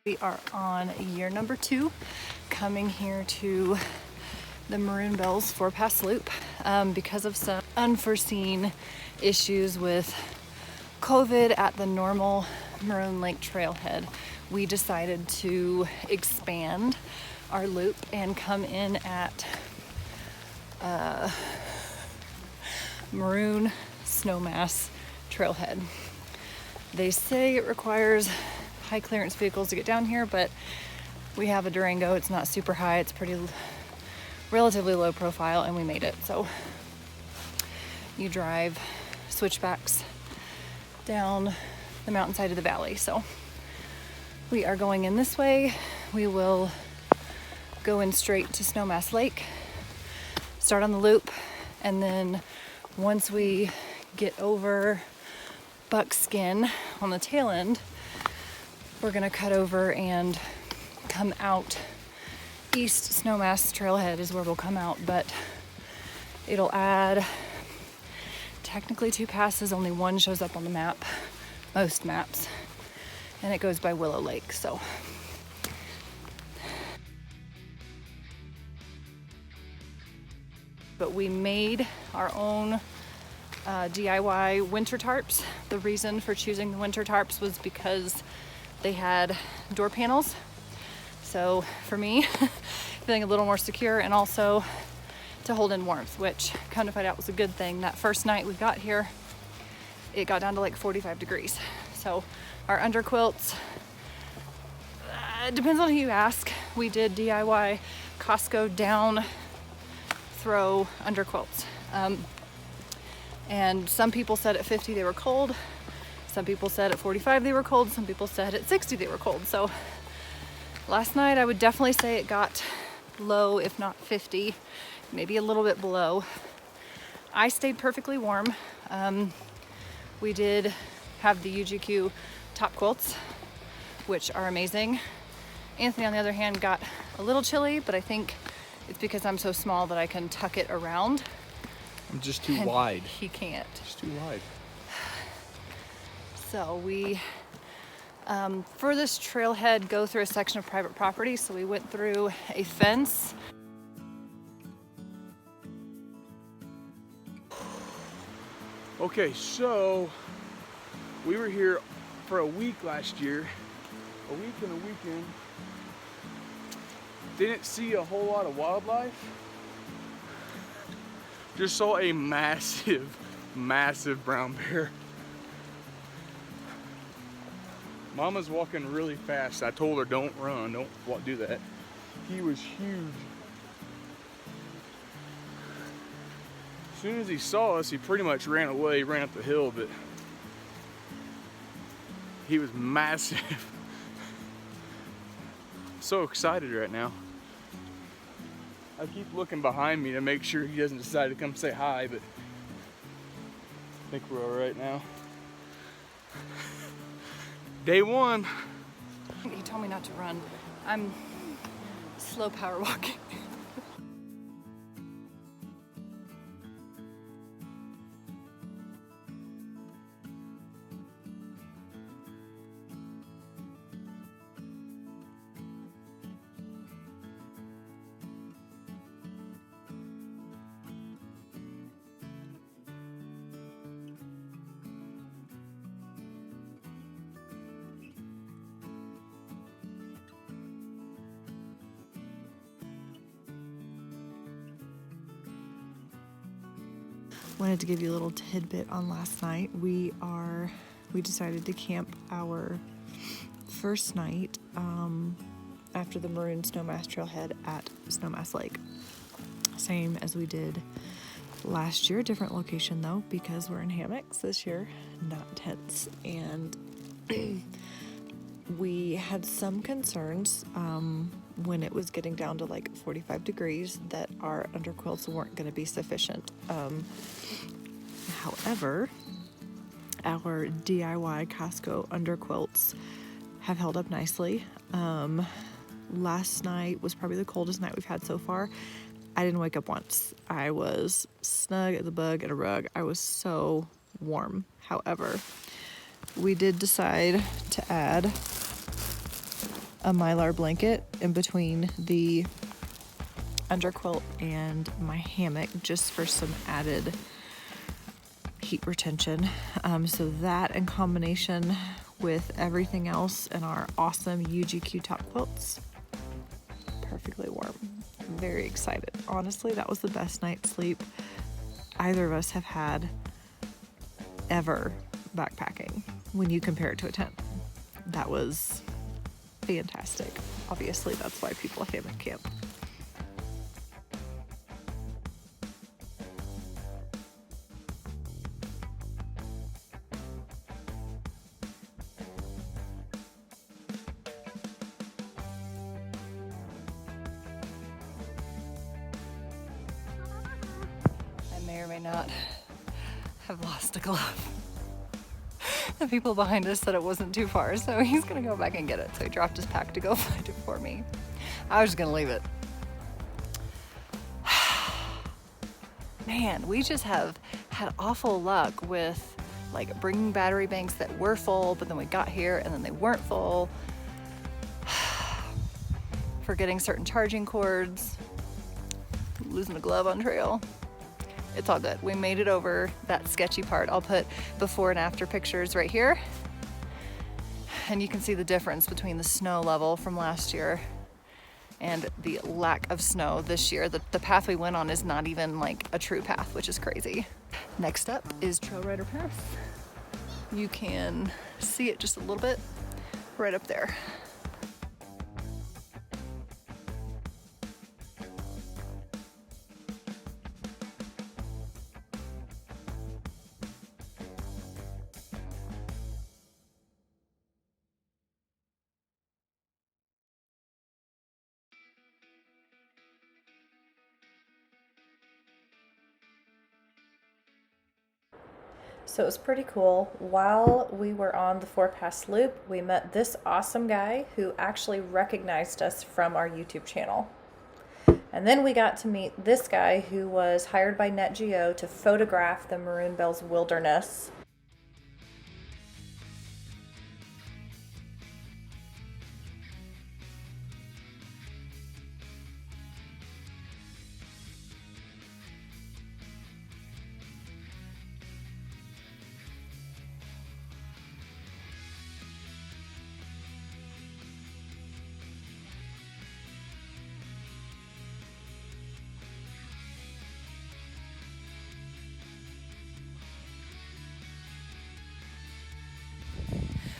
We are on year number 2, coming here to the Maroon 4-pass loop because of some unforeseen issues with COVID at the normal Maroon Lake trailhead. We decided to expand our loop and come in at Maroon Snowmass trailhead. They say it requires high clearance vehicles to get down here, but we have a Durango. It's not super high, it's pretty relatively low profile, and we made it. So you drive switchbacks down the mountainside of the valley. So we are going in this way. We will go in straight to Snowmass Lake, start on the loop, and then once we get over Buckskin on the tail end, we're gonna cut over and come out. East Snowmass trailhead is where we'll come out, but it'll add technically 2 passes. Only one shows up on the map, most maps, and it goes by Willow Lake. So but we made our own DIY winter tarps. The reason for choosing the winter tarps was because they had door panels. So for me, feeling a little more secure, and also to hold in warmth, which come to find out was a good thing. That first night we got here, it got down to like 45 degrees. So our underquilts, it depends on who you ask. We did DIY Costco down throw underquilts. And some people said at 50 they were cold. Some people said at 45 they were cold. Some people said at 60 they were cold. So last night I would definitely say it got low, if not 50, maybe a little bit below. I stayed perfectly warm. We did have the UGQ top quilts, which are amazing. Anthony, on the other hand, got a little chilly, but I think it's because I'm so small that I can tuck it around. I'm just too wide. He can't. Just too wide. So we, for this trailhead, go through a section of private property. So we went through a fence. Okay, so we were here for a week last year, a week and a weekend. Didn't see a whole lot of wildlife. Just saw a massive brown bear. Mama's walking really fast. I told her don't run, don't do that. He was huge. As soon as he saw us, he pretty much ran away, ran up the hill, but he was massive. So excited right now. I keep looking behind me to make sure he doesn't decide to come say hi, but I think we're all right now. Day 1. He told me not to run. I'm slow power walking. Wanted to give you a little tidbit on last night. We decided to camp our first night after the Maroon Snowmass trailhead at Snowmass Lake. Same as we did last year, different location though, because we're in hammocks this year, not tents. And we had some concerns when it was getting down to like 45 degrees that our underquilts weren't going to be sufficient. However, our DIY Costco underquilts have held up nicely. Last night was probably the coldest night we've had so far. I didn't wake up once. I was snug as a bug in a rug. I was so warm. However, we did decide to add a Mylar blanket in between the underquilt and my hammock just for some added heat retention. So that in combination with everything else in our awesome UGQ top quilts, perfectly warm. I'm very excited. Honestly, that was the best night's sleep either of us have had ever backpacking when you compare it to a tent. That was fantastic. Obviously, that's why people hammock camp. I may or may not have lost a glove. The people behind us said it wasn't too far, so he's gonna go back and get it. So he dropped his pack to go find it for me. I was just gonna leave it. Man, we just have had awful luck with like bringing battery banks that were full, but then we got here and then they weren't full. Forgetting certain charging cords, losing a glove on trail. It's all good. We made it over that sketchy part. I'll put before and after pictures right here. And you can see the difference between the snow level from last year and the lack of snow this year. The path we went on is not even like a true path, which is crazy. Next up is Trail Rider Pass. You can see it just a little bit right up there. So it was pretty cool. While we were on the 4-Pass loop, we met this awesome guy who actually recognized us from our YouTube channel. And then we got to meet this guy who was hired by NetGeo to photograph the Maroon Bells wilderness.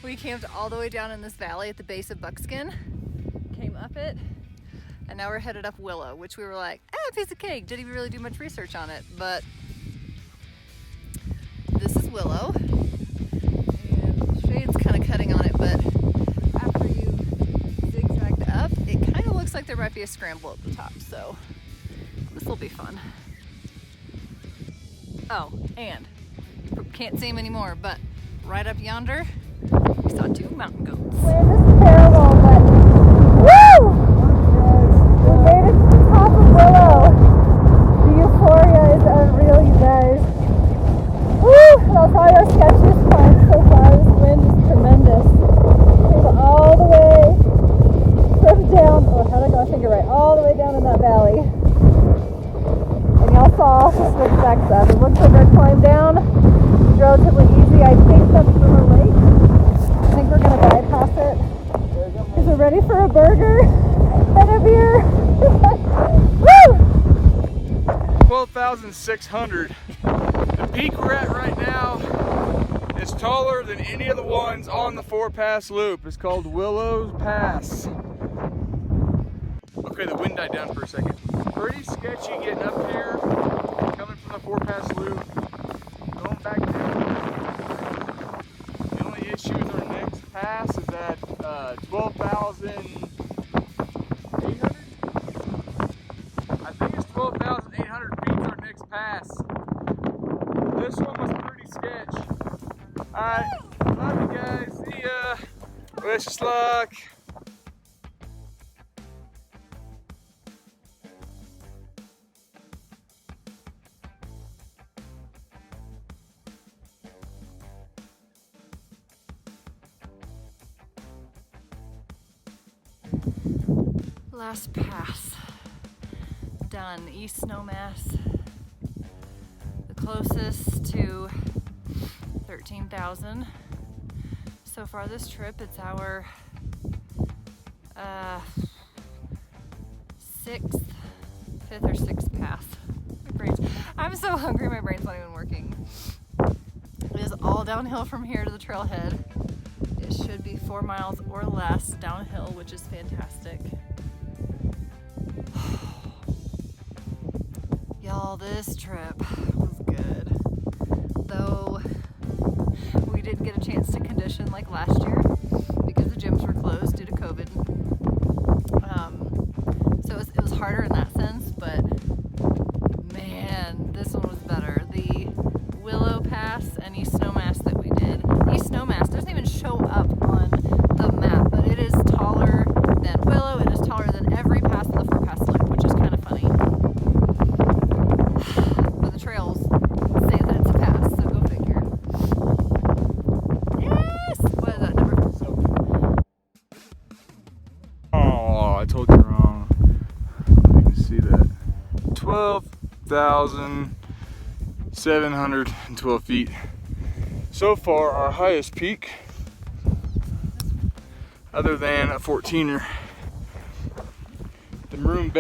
We camped all the way down in this valley at the base of Buckskin, came up it, and now we're headed up Willow, which we were like, piece of cake. Didn't even really do much research on it, but this is Willow, and the shade's kind of cutting on it, but after you zigzagged up, it kind of looks like there might be a scramble at the top, so this will be fun. Oh, and can't see them anymore, but right up yonder, we saw 2 mountain goats. Man, this is terrible, but woo! We made it to the top of Willow. The euphoria is unreal, you guys. Woo! That's probably our sketchiest climb so far. This wind is tremendous. Came all the way from down. Oh, how did I get my finger right? All the way down in that valley. And y'all saw the switchbacks up. It looks like our climb down is relatively easy. I think that's River Lake. I think we're going to bypass it because we're ready for a burger and a beer. Woo! 12,600. The peak we're at right now is taller than any of the ones on the 4-Pass loop. It's called Willow Pass. Okay, the wind died down for a second. Pretty sketchy getting up here, coming from the 4-Pass loop, going back down. The only issue with our next pass is at 12,800. I think it's 12,800 feet is our next pass. This one was pretty sketch. Alright, love you guys. See ya. Wish us luck. last pass done. East Snowmass, the closest to 13,000 so far this trip. It's our fifth or sixth pass. I'm so hungry, my brain's not even working. It is all downhill from here to the trailhead. It should be 4 miles or less downhill, which is fantastic. Y'all, this trip was good. Though we didn't get a chance to condition like last year because the gyms were closed due to COVID. So it was harder in that sense, but man, this one was better. The Willow Pass and East Snowmass that we did. East Snowmass doesn't even show up on the map, but it is taller than Willow. It is taller than every pass in the 4-pass loop, which is kind of funny. But the trails say that it's a pass, so go figure. Yes! What is that number? Oh, I told you wrong. You can see that. 12,712 feet. So far, our highest peak, other than a 14er. The Maroon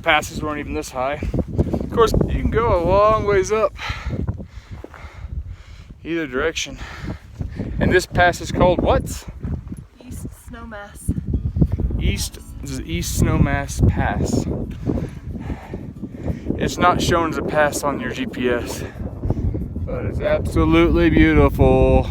passes weren't even this high. Of course, you can go a long ways up either direction. And this pass is called what? East Snowmass. This is East Snowmass Pass. It's not shown as a pass on your GPS, but it's absolutely beautiful.